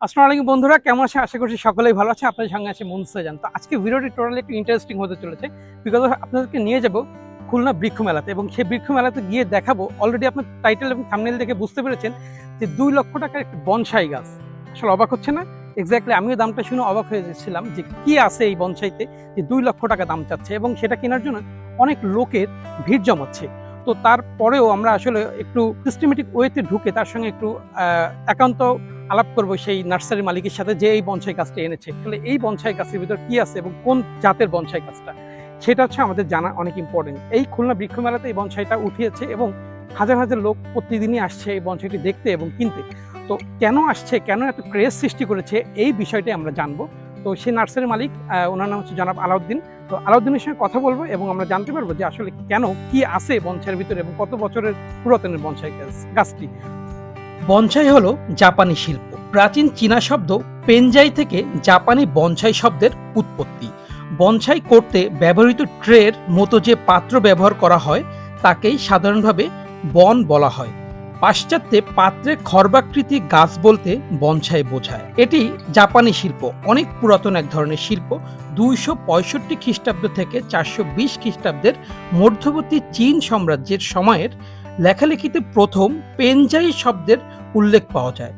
আসসালামু আলাইকুম বন্ধুরা, কেমন আছেন? আশা করছি সকলেই ভালো আছে। আপনাদের সঙ্গে আছে মুনসাজান। তো আজকে ভিডিওটি টোটালি একটু ইন্টারেস্টিং হতে চলেছে। বিকজ আপনাদেরকে নিয়ে যাব খুলনা বৃক্ষ মেলাতে, এবং সেই বৃক্ষ মেলাতে গিয়ে দেখাবো, অলরেডি আপনার টাইটেল এবং থাম্বনেইল দেখে বুঝতে পেরেছেন যে 2 লক্ষ টাকার একটি বনসাই গাছ। আসলে অবাক হচ্ছে না? এক্স্যাক্টলি আমিও দামটা শুনে অবাক হয়ে যাচ্ছিলাম যে কি আছে এই বনসাইতে যে 2 লক্ষ টাকা দাম চাচ্ছে, এবং সেটা কেনার জন্য অনেক লোকের ভিড় জমাচ্ছে। তো তারপরেও আমরা আসলে একটু সিস্টেমেটিক ওয়েতে ঢুকে তার সঙ্গে একটু একান্ত আলাপ করবো সেই নার্সারির মালিকের সাথে যে এই বনসাই গাছটা এনেছে। আসলে এই বনসাই গাছের ভিতর কি আছে এবং কোন জাতের বনসাই গাছটা, সেটা হচ্ছে আমাদের জানা অনেক ইম্পর্টেন্ট। এই খুলনা বৃক্ষ মেলাতে এই বনসাইটা উঠিয়েছে এবং হাজার হাজার লোক প্রতিদিনই আসছে এই বনসাইটি দেখতে এবং কিনতে। তো কেন আসছে, কেন এত ক্রেজ সৃষ্টি করেছে, এই বিষয়টাই আমরা জানবো। তো সেই নার্সারির মালিক, ওনার নাম হচ্ছে জনাব আলাউদ্দিন। তো আলাউদ্দিনের সঙ্গে কথা বলবো এবং আমরা জানতে পারবো যে আসলে কেন, কি আছে বনসাইয়ের ভিতরে এবং কত বছরের পুরাতনের বনসাই গাছটি। বনসাই হলো জাপানি শিল্প। প্রাচীন চীনা শব্দ পেনজাই থেকে জাপানি বনসাই শব্দের উৎপত্তি। বনসাই করতে ব্যবহৃত ট্রের মতো যে পাত্র ব্যবহার করা হয় তাকেই সাধারণভাবে বন বলা হয়। পাশ্চাত্যে পাত্রে খর্বাকৃতি গাছ বলতে বনসাই বোঝায়। এটি জাপানি শিল্প, অনেক পুরাতন এক ধরনের শিল্প। 265 খ্রিস্টাব্দ থেকে 420 খ্রিস্টাব্দের মধ্যবর্তী চীন সাম্রাজ্যের সময়ের লেখালেখিতে প্রথম পেনজাই শব্দের উল্লেখ পাওয়া যায়।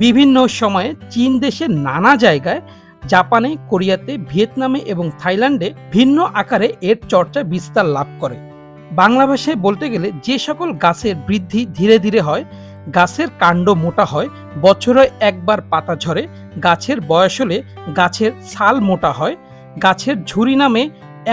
বিভিন্ন সময়ে চীন দেশের নানা জায়গায়, জাপানে, কোরিয়াতে, ভিয়েতনামে এবং থাইল্যান্ডে ভিন্ন আকারে এর চর্চা বিস্তার লাভ করে। বাংলা ভাষায় বলতে গেলে যে সকল গাছের বৃদ্ধি ধীরে ধীরে হয়, গাছের কাণ্ড মোটা হয়, বছরে একবার পাতা ঝরে, গাছের বয়স হলে গাছের ছাল মোটা হয়, গাছের ঝুরি নামে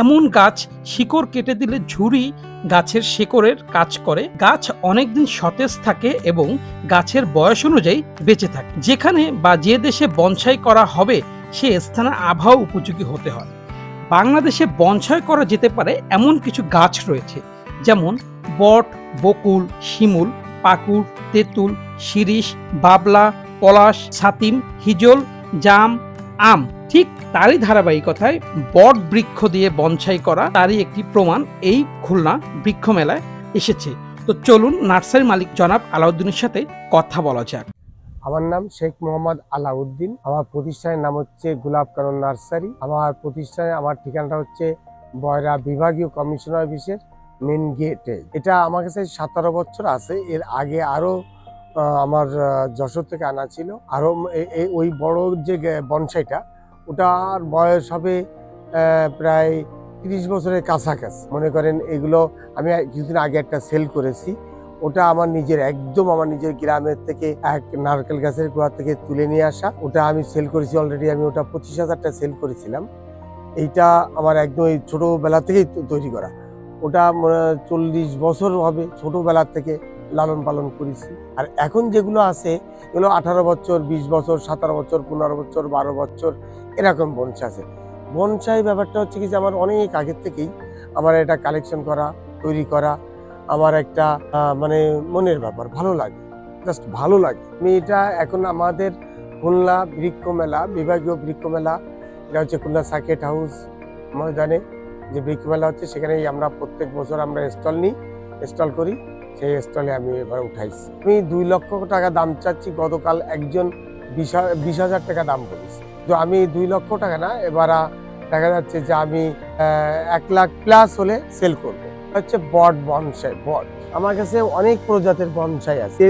এমন গাছ শিকড় কেটে দিলে ঝুরি গাছের শেকড়ের কাজ করে, গাছ অনেকদিন সতেজ থাকে এবং গাছের বয়স অনুযায়ী বেঁচে থাকে। যেখানে বা যে দেশে বনসাই করা হবে সে স্থানের আবহাওয়া উপযোগী হতে হয়। বাংলাদেশে বনসাই করা যেতে পারে এমন কিছু গাছ রয়েছে, যেমন বট, বকুল, শিমুল, পাকুড়, তেঁতুল, শিরীষ, বাবলা, পলাশ, ছাতিম, হিজল, জাম, আম। ঠিক তারই ধারাবাহিকতায় বট বৃক্ষ দিয়ে বনসাই করা তারই একটি প্রমাণ এই খুলনা বৃক্ষ মেলায় এসেছে। তো চলুন নার্সারি মালিক জনাব আলাউদ্দিনের সাথে কথা বলা যাক। আমার নাম শেখ মোহাম্মদ আলাউদ্দিন। আমার প্রতিষ্ঠানের নাম হচ্ছে গোলাপ কানন নার্সারি। আমার ঠিকানাটা হচ্ছে বয়রা বিভাগীয় কমিশনার অফিসের মেন গেটে। এটা আমার কাছে 17 বছর আছে। এর আগে আরো আমার যশোর থেকে আনা ছিল। আরো ওই বড় যে বনসাইটা, ওটার বয়স হবে প্রায় 30 বছরের কাছাকাছি। মনে করেন এগুলো আমি কিছুদিন আগে একটা সেল করেছি। ওটা আমার নিজের গ্রামের থেকে এক নারকেল গাছের গোড়া থেকে তুলে নিয়ে আসা। ওটা আমি সেল করেছি অলরেডি। আমি ওটা 25,000 টাকা সেল করেছিলাম। এইটা আমার একদম এই ছোটবেলা থেকেই তৈরি করা। ওটা 40 বছর হবে ছোটবেলা থেকে লালন পালন করেছি। আর এখন যেগুলো আছে এগুলো 18 বছর, 20 বছর, 17 বছর, 15 বছর, 12 বছর এরকম বনসাই আছে। বনসাই ব্যাপারটা হচ্ছে কি যে আমার অনেক আগের থেকেই আমার এটা কালেকশন করা, তৈরি করা আমার একটা মানে মনের ব্যাপার, ভালো লাগে, জাস্ট ভালো লাগে। আমি এটা এখন আমাদের খুলনা বৃক্ষ মেলা, বিভাগীয় বৃক্ষ মেলা, এটা হচ্ছে খুলনা সার্কিট হাউস ময়দানে যে বৃক্ষ মেলা হচ্ছে, সেখানেই আমরা প্রত্যেক বছর আমরা স্টল করি। সেই স্টলে আমি এবার উঠাইছি। আমি 2 লক্ষ টাকা দাম চাচ্ছি। গতকাল একজন 20,000 টাকা দাম বলেছি। তো আমি 2 লক্ষ টাকা না, এবার দেখা যাচ্ছে যে আমি 1 লাখ প্লাস হলে সেল করবো। হচ্ছে বট বনসাই। বট আমার কাছে অনেক প্রজাতির বনসাই আছে।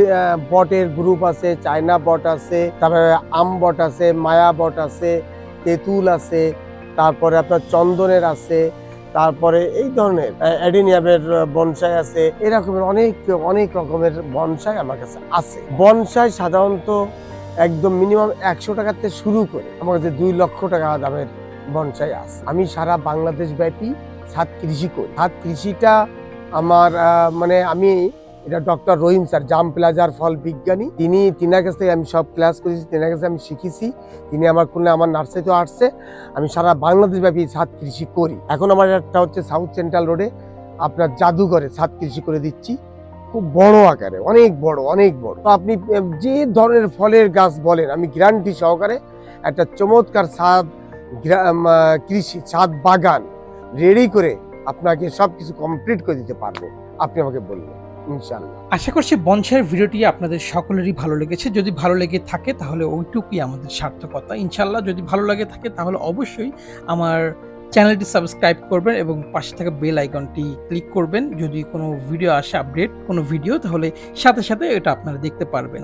বটের গ্রুপ আছে, চায়না বট আছে, তারপরে আম বট আছে, মায়া বট আছে, তেঁতুল আছে, তারপরে আপনার চন্দনের আছে, তারপরে এই ধরনের অ্যাডিনিয়ামের বনসাই আছে। এরকমের অনেক রকমের বনসাই আমার কাছে আছে। বনসাই সাধারণত একদম মিনিমাম 100 টাকা থেকে শুরু করে আমার কাছে 2 লক্ষ টাকা দামের বনসাই আছে। আমি সারা বাংলাদেশ ব্যাপী ছাদ কৃষি করি। ছাদ কৃষিটা আমার মানে আমি এটা ডক্টর রহিম স্যার, জাম প্লাজার ফল বিজ্ঞানী, তিনার কাছ থেকে আমি সব ক্লাস করেছি, তিনার কাছে আমি শিখেছি। তিনি আমার নার্সারিতেও আসছে। আমি সারা বাংলাদেশ ব্যাপী ছাদ কৃষি করি। এখন আমার একটা হচ্ছে সাউথ সেন্ট্রাল রোডে আপনার জাদুঘরে ছাদ কৃষি করে দিচ্ছি, খুব বড় আকারে, অনেক বড়। তো আপনি যে ধরনের ফলের গাছ বলেন, আমি গ্যারান্টি সহকারে একটা চমৎকার ছাদ বাগান রেডি করে আপনাকে সবকিছু কমপ্লিট করে দিতে পারবো। আপনি আমাকে বলবেন, ইনশাল্লাহ। আশা করছি বনসাইয়ের ভিডিওটি আপনাদের সকলেরই ভালো লেগেছে। যদি ভালো লেগে থাকে তাহলে ওইটুকুই আমাদের সার্থকতা। ইনশাআল্লাহ যদি ভালো লাগে থাকে তাহলে অবশ্যই আমার চ্যানেলটি সাবস্ক্রাইব করবেন এবং পাশে থাকা বেল আইকনটি ক্লিক করবেন। যদি কোনো ভিডিও আসে আপডেট কোনো ভিডিও তাহলে সাথে, সাথে এটা আপনারা দেখতে পারবেন।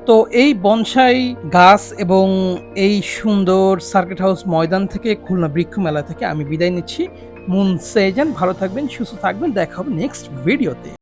তো এই বনসাই গাছ এবং এই সুন্দর সার্কিট হাউস ময়দান থেকে খুলনা বৃক্ষ মেলা থেকে আমি বিদায় নিচ্ছি। মুনসেজান ভালো থাকবেন, সুস্থ থাকবেন। দেখা হবে নেক্সট ভিডিওতে।